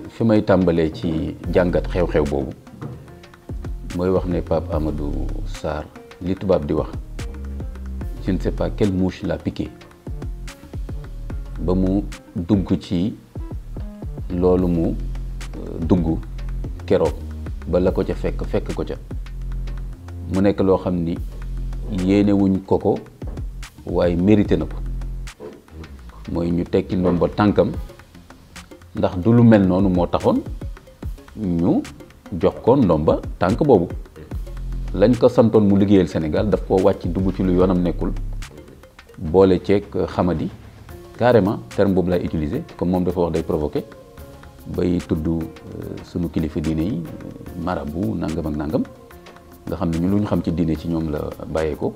fi may tàmbalee ci jàngat xew-xew boobu mooy wax ne Pape Amadou Sarr li tubaab di wax je ne sais pas quelle mouche l'a piqué ba mu dugg ci loolu mu dugg keroog ba la ko ca fekk ko ca mu nekk loo xam ni yéenewuñ ko waaye mérité na ko mooy ñu tekki ndomba tànkam ndax du lu mel noonu moo taxoon ñu jox ko ndomba tànk boobu lañ ko santoon mu liggéeyal Sénégal daf koo wàcc dugg ci lu yoonam nekkul boole ceeg xamadi carrément terme boobu lay utiliser comme moom dafa wax day provoquer bay tudd sunu kilifa diine yi marabu nangam ak nangam nga xam ne ñu lu ñu xam ci diine ci ñoom la bàyyee ko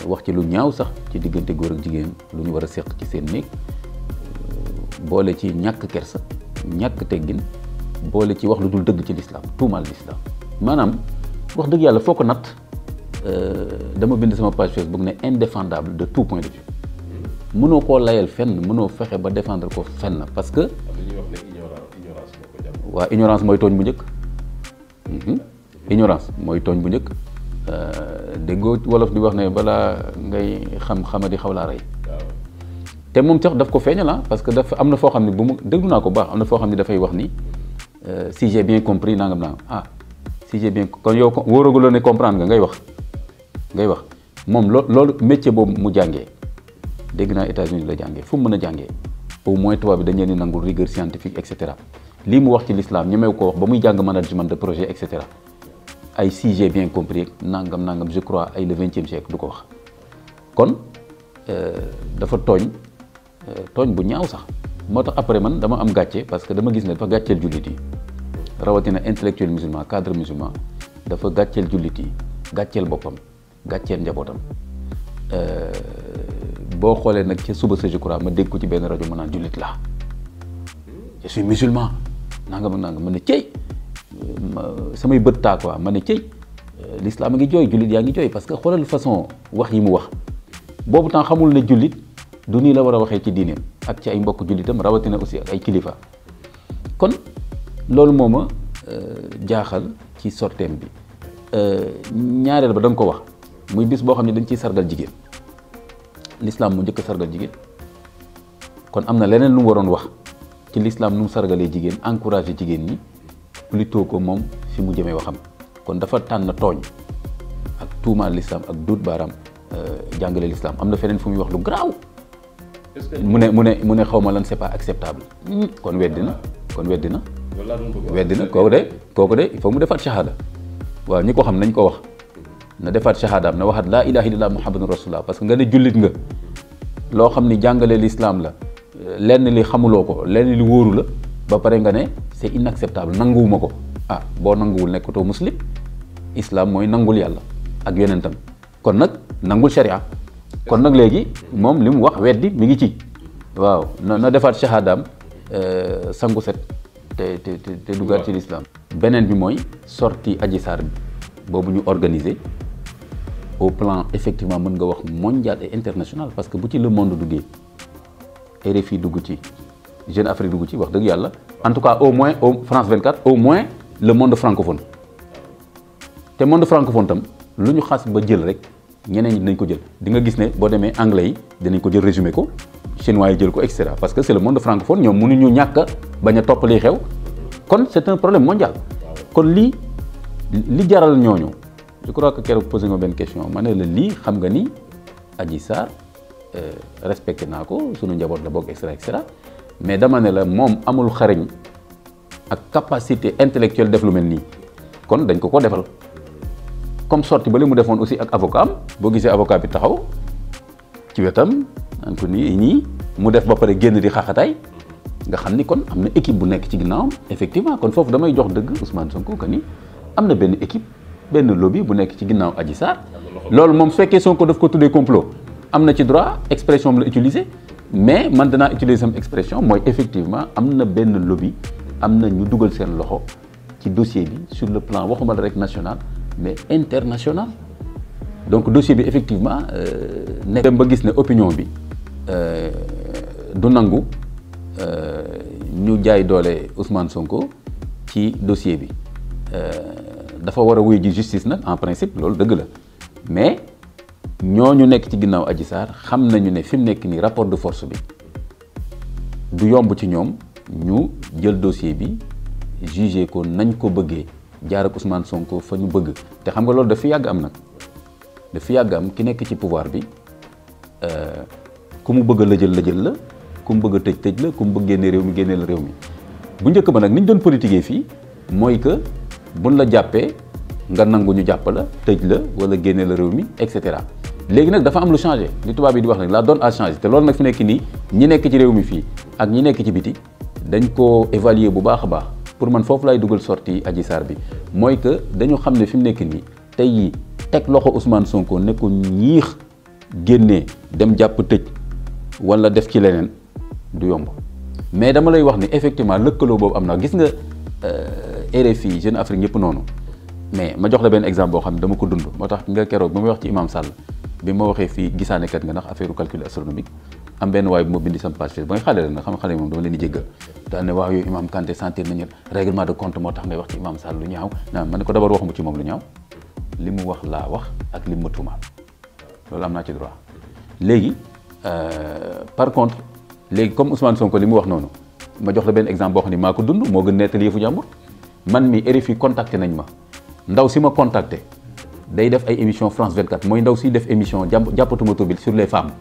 wax ci lu ñaaw sax ci diggante góor ak jigéen lu ñu war a seq ci seen néeg boole ci ñàkk kersa ñàkk teggin boole ci wax lu dul dëgg ci l'islam tuumaal l'islam maanaam wax dëgg yàlla foo ko natt dama bind sama page Facebook ne indéfendable de tout point de vue mënoo koo layal fenn mënoo fexe ba défendre ko fenn parce que waa ignorance mooy tooñ bu njëkk ignorance mooy tooñ bu njëkk déggoo wolof di wax ne balaa ngay xamadi xaw laa rey te moom sax daf ko feeñal parce que dafa am na foo xam ne bu mu déglu naa ko baax am na foo xam ne dafay wax ni si j'ai bien compris nangam naa si j'ai bien kon yow wóoraguloo ne comprendre nga ngay wax moom loolu métier boobu mu jàngee dégg naa États-Unis la jàngee fu mu mën a jàngee au moins tubaab bi dañ leen di nangul rigueur scientifique et cetera lii mu wax ci l'islam ñemew ko wax ba muy jàng management de projet et cetera ay si j'ai bien compris nangam je crois ay le 20e siècle du ko wax kon dafa tooñ bu ñaaw sax moo tax après man dama am gàcce parce que dama gis ne dafa gàcceel jullit yi rawatina intellectuel musulman cadre musulman dafa gàcceel jullit yi gàcceel boppam gàcceel njabootam boo xoolee nag ca suba sa je crois ma dégg ko ci benn rajo ma naan jullit laa je suis musulman nangam ma ne cey samay bët taa quoi ma ne cey l'islam a ngi jooy jullit yaa ngi jooy parce que xoolal façon wax yi mu wax boobu temps xamul ne jullit du nii la war a waxee ci diineem ak ci ay mbokk jullitam rawatina aussi ak ay kilifa kon loolu moo ma jaaxal ci sorteem bi ñaareel ba da nga ko wax muy bis boo xam ne dañ ciy sargal jigéen l'islam mu njëkk a sargal jigéen kon am na leneen lu mu waroon wax ci l'islam nu mu sargalee jigéen encouragé jigéen ñi plutôt que moom fi mu jëmee waxam kon dafa tànn tooñ ak tuumaal l'islam ak duut baaraam jàngale l'islam am na feneen fu muy wax lu garaaw mu ne xaw ma lan c'est pas acceptable kon weddi na kooku de il faut mu defaat shahada waaw ñi ko xam nañ ko wax na defaat shahadaam na waxaat laa ilaha illallah muhammadun rasulullah parce que nga ne jullit nga loo xam ni jàngale l'islam la lenn li xamuloo ko lenn li wóoru la ba pare nga ne c'est inacceptable nanguwuma ko boo nanguwul nekkatoo muslim islam mooy nangul yàlla ak yonentam kon nag nangul sharia kon nag léegi moom li mu wax weddi mi ngi ci waaw na defaat shahadaam sangu set te duggaat ci l'islam beneen bi mooy sortie Adji Sarr boobu ñu organiser au plan effectivement mën nga wax mondial et international parce que bu ci le monde duggee RFI dugg ci Jeune Afrique dugg ci wax dëgg yàlla en tout cas au moins France 24 au moins le monde francophone te monde francophone tam lu ñu xas ba jël rek ñeneen ñi dinañ ko jël di nga gis ne boo demee anglais yi dinañ ko jël résumé ko chinois yi jël ko et cetera parce que c'est le monde francophone ñoom mënuñu ñàkk bañ a topp liy xew kon c'est un problème mondial kon li jaral ñooñu je crois que keroog posé nga benn question ma ne la lii xam nga ni Adji Sarr respecté naa ko sunu njaboot la bokk et cetera mais dama ne la moom amul xarañ ak capacité intellectuelle def lu mel nii kon dañ ko defal comme sorti ba li mu defoon aussi ak avocat am boo gisee avocat bi taxaw ci wetam naan ko nii mu def ba pare génn di xaxataay nga xam ni kon am na équipe bu nekk ci ginnaawam effectivement kon foofu damay jox dëgg Ousmane Sonko que ni am na benn équipe benn lobby bu nekk ci ginnaaw Adji Sarr loolu moom fekkee Sonko daf ko tuddee complot am na ci droit expression la utiliser mais man danaa utiliser sama expression mooy effectivement am na benn lobby am na ñu dugal seen loxo ci dossier bi sur le plan waxuma la rek national mais international donc dossier bi effectivement nekk dem ba gis ne opinion bi du nangu ñu jaay doole Ousmane Sonko ci dossier bi dafa war a wuyu ji justice nag en principe loolu dëgg la mais ñooñu nekk ci ginnaaw Adji Sarr xam nañu ne fi mu nekk nii rapport de force bi du yomb ci ñoom ñu jël dossier bi jugé ko nañ ko bëggee jaar ak Ousmane Sonko fa ñu bëgg te xam nga loolu daf fi yàgg am nag daf fi yàgg am ki nekk ci pouvoir bi ku mu bëgg a lëjël la ku mu bëgg a tëj la ku mu bëgg génne réew mi génneel réew mi bu njëkk ba nag ni ñu doon politiquer fii mooy que buñ la jàppee nga nangu ñu jàpp la tëj la wala génne la réew mi et cetera léegi nag dafa am lu changé li tubaab yi di wax nag la donne a changé te loolu nag fi nekk nii ñi nekk ci réew mi fii ak ñi nekk ci biti dañ ko évaluer bu baax a baax pour man foofu lay dugal sortie Adji Sarr bi mooy que dañu xam ne fi mu nekk nii tey yi teg loxo Ousmane Sonko ne ko ñiix génnee dem jàpp tëj wala def ci leneen du yomb mais dama lay wax ni effectivement lëkkaloo boobu am na gis nga RFI Jeune Afrique ñëpp noonu mais ma jox la benn exemple boo xam ne dama ko dund moo tax nga keroog ba may wax ci Imam Sall bi ma waxee fii gisaanekat nga ndax affaire calcul astronomique am benn waay bu ma bindi sama page Facebook ba nga xale la nag xam nga xale moom dama leen di jéggal daan ne waaw yow Imam Kanté sentir nañu règlement de compte moo tax ngay wax ci Imam Sall lu ñaaw naa ma ne ko d'abord waxuma ci moom lu ñaaw li mu wax laa wax ak li mu ma tuumaal loolu am naa ci droit léegi par contre léegi comme Ousmane Sonko li mu wax noonu ma jox la benn exemple boo xam ne maa ko dund moo gën nettali yëfu jàmbur man mi RFI contacté nañ ma ndaw si ma contacté day def ay émission France 24 mooy ndaw si def émission jàppatuma tur bi sur les femmes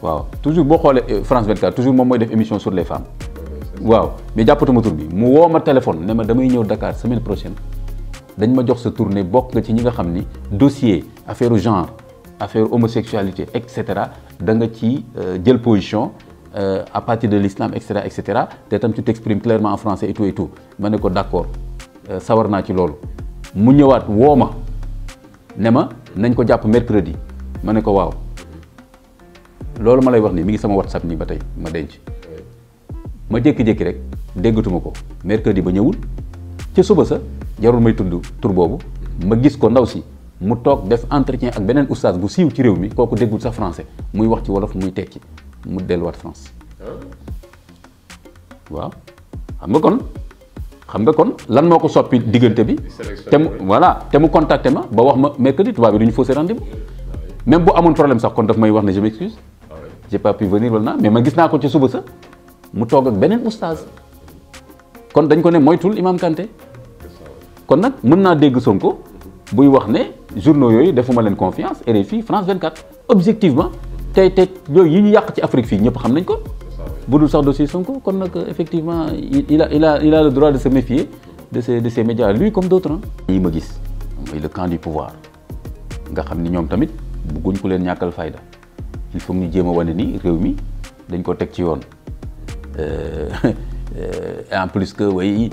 waaw toujours boo xoolee France 24 toujours moom mooy def émission sur les femmes waaw mais jàppatuma tur bi mu woo ma téléphone ne ma damay ñëw Dakar semaine prochaine dañ ma jox sa tournée bokk nga ci ñi nga xam ni dossier affaire genre affaire homosexualité et cetera da nga ci jël position à partir de l'islam et cetera te tam tu t'exprimes clairement en français et tout ma ne ko d'accord sawar naa ci loolu mu ñëwaat woo ma ne ma nañ ko jàpp mercredi ma ne ko waaw loolu ma lay wax ni mi ngi sama WhatsApp nii ba tey ma denc ma jékki-jékki rek déggatuma ko mercredi ba ñëwul ca suba sa jarul may tudd tur boobu ma gis ko ndaw si mu toog def entretien ak beneen oustaz bu siiw ci réew mi kooku déggul sax français muy wax ci wolof muy tekki mu delluwaat France waaw xam nga kon lan moo ko soppi diggante bi te mu voilà te mu contacté ma ba wax ma mercredi tubaab bi du ñu faussé rendez-vous même bu amoon problème sax kon daf may wax ne je m'excuse j'ai pas pu venir wala mais ma gis naa ko ci suba sa mu toog ak beneen oustaz kon dañ ko ne moytul Imam Kanté kon nag mën naa dégg Sonko buy wax ne journaux yooyu defuma leen confiance RFI France 24 objectivement te yooyu yi ñu yàq ci Afrique fii ñëpp xam nañ ko bu dul sax dossier Sonko kon nag effectivement il a le droit de se méfier de ces médias lui comme d'autres yi ma gis mooy le camp du pouvoir nga xam ni ñoom tamit bëgguñ ku leen ñàkkal fayda il faut ñu jéem a wane ni réew mi dañ ko teg ci yoon et en plus que oui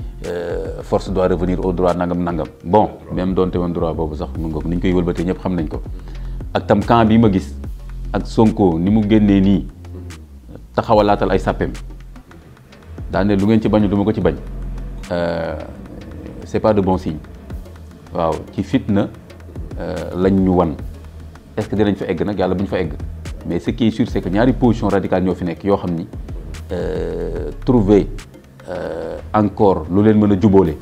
force doit revenir au droit nangam bon même doonte même droit boobu sax mu ngoog ni ñu koy wëlbatee ñëpp xam nañ ko ak tam camp bi ma gis ak Sonko ni mu génnee nii taxawalaatal ay sàppeem daane lu ngeen ci bañu du ma ko ci bañ c'est pas de bon signe waaw ci fitna lañ ñu wan est-ce que dinañ fa egg nag yàlla bu ñu fa egg mais ce qui est sûr c'est que ñaari position radicale ñoo fi nekk yoo xam ni trouver encore lu leen mën a jubóole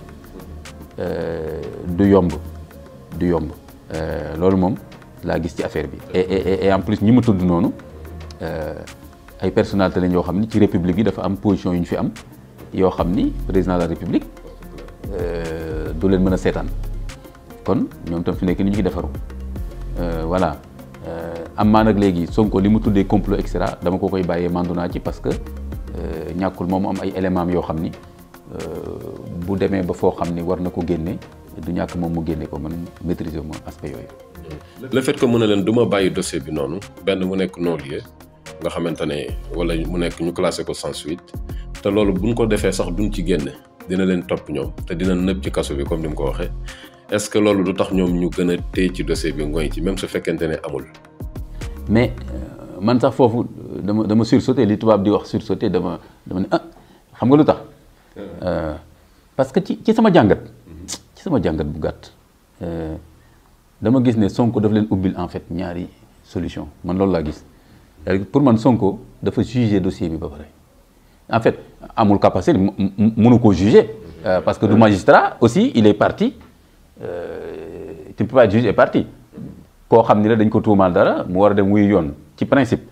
du yomb loolu moom laa gis ci affaire bi et en plus ñi ma tudd noonu ay personnalité lañ yoo xam ni ci république yi dafa am position yu ñu fi am yoo xam ni président de la république du leen mën a seetaan kon ñoom tam fi nekk ni ñu ngi defaru voilà am maa nag léegi Sonko li mu tuddee complot et cetera dama ko koy bàyyee mandu naa ci parce que ñàkkul moom am ay éléments yoo xam ni bu demee ba foo xam ni war na ko génne du ñàkk moom mu génne ko man maîtriser mo aspect yooyu. le fait que mu ne leen du ma bàyyi dossier bi noonu benn mu nekk non-lieu nga xamante ne wala mu nekk ñu classé ko sans suite te loolu buñ ko defee sax duñ ci génne dina leen topp ñoom te dina nëb ci kaso bi comme ni mu ko waxee est-ce que loolu du tax ñoom ñu gën a téye ci dossier bi ngoy ci même su fekkente ne amul. mais man sax foofu dama sursauté li tubaab di wax sursauté dama ne xam nga lu tax parce que ci sama jàngat bu gàtt dama gis ne Sonko daf leen ubbil en fait ñaari solution man loolu laa gis pour man Sonko dafa juger dossier bi ba pare en fait amul capacité mënu ko juger parce que du magistrat aussi il est parti tu ne peux pas juger parti koo xam ni la dañ ko tuumaal dara mu war a dem wuyu yoon ci principe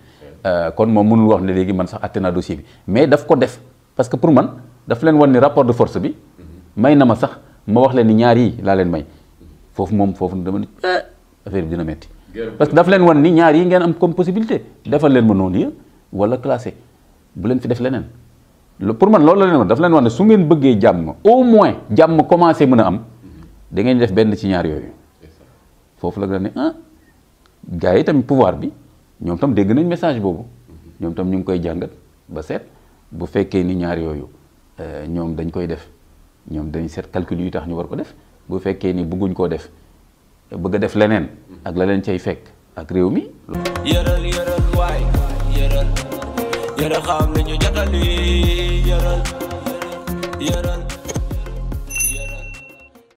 kon moom mënul wax ne léegi man sax atte naa dossier bi mais daf ko def parce que pour man daf leen wan ni rapport de force bi may na ma sax ma wax leen ni ñaar yi laa leen may foofu dama ni affaire bi dina metti parce que daf leen wan ni ñaar yi ngeen am comme possibilité defal leen ma non-lieu wala classé bu leen fi def leneen pour man loolu la leen wan daf leen wan ne su ngeen bëggee jàmm au moins jàmm commencé mën a am da ngeen def benn ci ñaar yooyu foofu la nga ne gars yi tamit pouvoir bi ñoom tam dégg nañ message boobu ñoom tam ñu ngi koy jàngat ba seet bu fekkee ni ñaar yooyu ñoom dañ koy def ñoom dañ seet calcul yu tax ñu war ko def bu fekkee ni bëgguñ koo def bëgg a def leneen ak la leen cay fekk ak réew mi. yëral waay yëral xam nañu jotali yëral